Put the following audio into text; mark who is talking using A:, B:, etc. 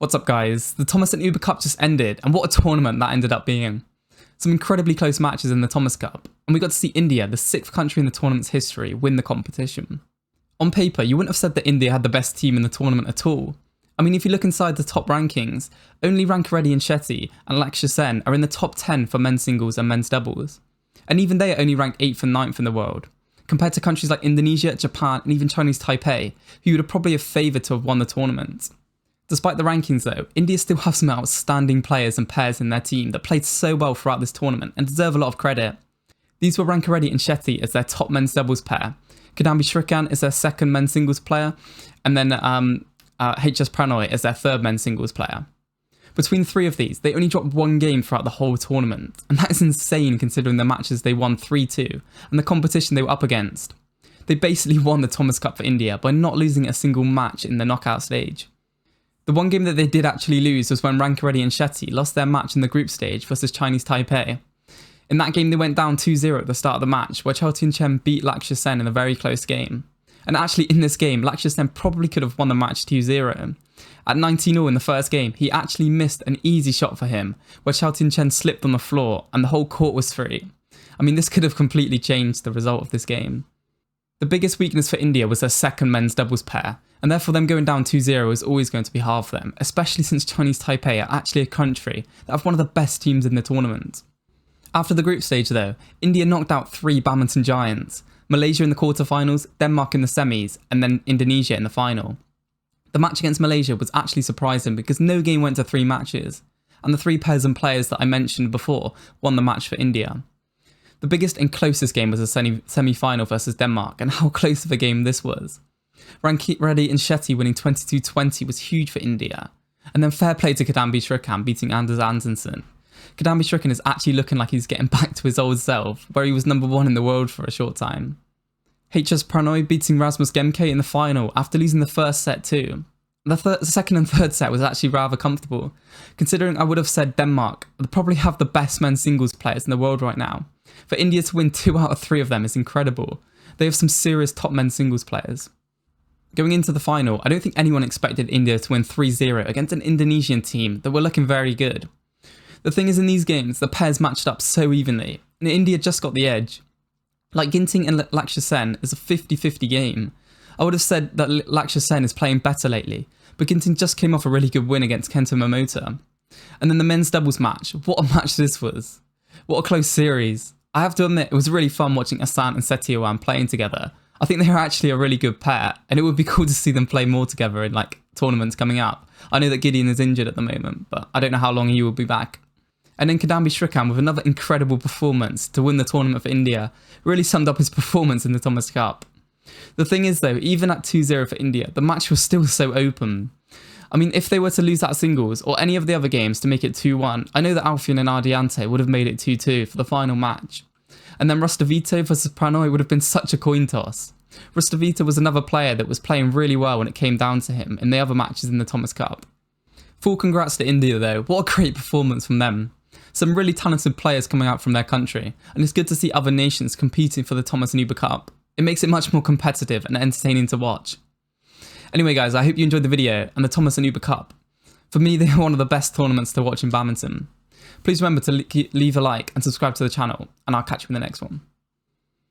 A: What's up guys, the Thomas and Uber Cup just ended and what a tournament that ended up being. Some incredibly close matches in the Thomas Cup and we got to see India, the 6th country in the tournament's history, win the competition. On paper, you wouldn't have said that India had the best team in the tournament at all. I mean, if you look inside the top rankings, only Rankireddy and Shetty and Lakshya Sen are in the top 10 for men's singles and men's doubles. And even they are only ranked 8th and 9th in the world, compared to countries like Indonesia, Japan and even Chinese Taipei, who you would have probably have favoured to have won the tournament. Despite the rankings though, India still have some outstanding players and pairs in their team that played so well throughout this tournament and deserve a lot of credit. These were Rankireddy and Shetty as their top men's doubles pair, Kidambi Shrikant as their second men's singles player, and then HS Pranoy as their third men's singles player. Between the three of these, they only dropped one game throughout the whole tournament, and that is insane considering the matches they won 3-2 and the competition they were up against. They basically won the Thomas Cup for India by not losing a single match in the knockout stage. The one game that they did actually lose was when Rankireddy and Shetty lost their match in the group stage versus Chinese Taipei. In that game they went down 2-0 at the start of the match, where Chaltian Chen beat Lakshya Sen in a very close game. And actually in this game, Lakshya Sen probably could have won the match 2-0. At 19-0 in the first game, he actually missed an easy shot for him, where Chaltian Chen slipped on the floor and the whole court was free. I mean, this could have completely changed the result of this game. The biggest weakness for India was their second men's doubles pair, and therefore them going down 2-0 is always going to be hard for them, especially since Chinese Taipei are actually a country that have one of the best teams in the tournament. After the group stage though, India knocked out 3 badminton giants, Malaysia in the quarterfinals, Denmark in the semis, and then Indonesia in the final. The match against Malaysia was actually surprising because no game went to 3 matches, and the 3 pairs and players that I mentioned before won the match for India. The biggest and closest game was a semi-final versus Denmark, and how close of a game this was. Rankireddy and Shetty winning 22-20 was huge for India, and then fair play to Kidambi Shrikant beating Anders Andersen. Kidambi Shrikant is actually looking like he's getting back to his old self, where he was number 1 in the world for a short time. HS Pranoy beating Rasmus Gemke in the final after losing the first set too. The second and third set was actually rather comfortable, considering I would have said Denmark would probably have the best men's singles players in the world right now. For India to win 2 out of 3 of them is incredible. They have some serious top men's singles players. Going into the final, I don't think anyone expected India to win 3-0 against an Indonesian team that were looking very good. The thing is, in these games, the pairs matched up so evenly, and India just got the edge. Like Ginting and Lakshya Sen is a 50-50 game. I would have said that Lakshya Sen is playing better lately, but Ginting just came off a really good win against Kento Momota. And then the men's doubles match, what a match this was. What a close series. I have to admit, it was really fun watching Asant and Setiowan playing together. I think they are actually a really good pair, and it would be cool to see them play more together in like tournaments coming up. I know that Gideon is injured at the moment, but I don't know how long he will be back. And then Kidambi Shrikant with another incredible performance to win the tournament for India really summed up his performance in the Thomas Cup. The thing is though, even at 2-0 for India, the match was still so open. I mean, if they were to lose that singles or any of the other games to make it 2-1, I know that Alfian and Ardiante would have made it 2-2 for the final match. And then Rustavito versus Pranoy would have been such a coin toss. Rustavito was another player that was playing really well when it came down to him in the other matches in the Thomas Cup. Full congrats to India though, what a great performance from them. Some really talented players coming out from their country, and it's good to see other nations competing for the Thomas and Uber Cup. It makes it much more competitive and entertaining to watch. Anyway guys, I hope you enjoyed the video and the Thomas and Uber Cup. For me, they are one of the best tournaments to watch in badminton. Please remember to leave a like and subscribe to the channel, and I'll catch you in the next one.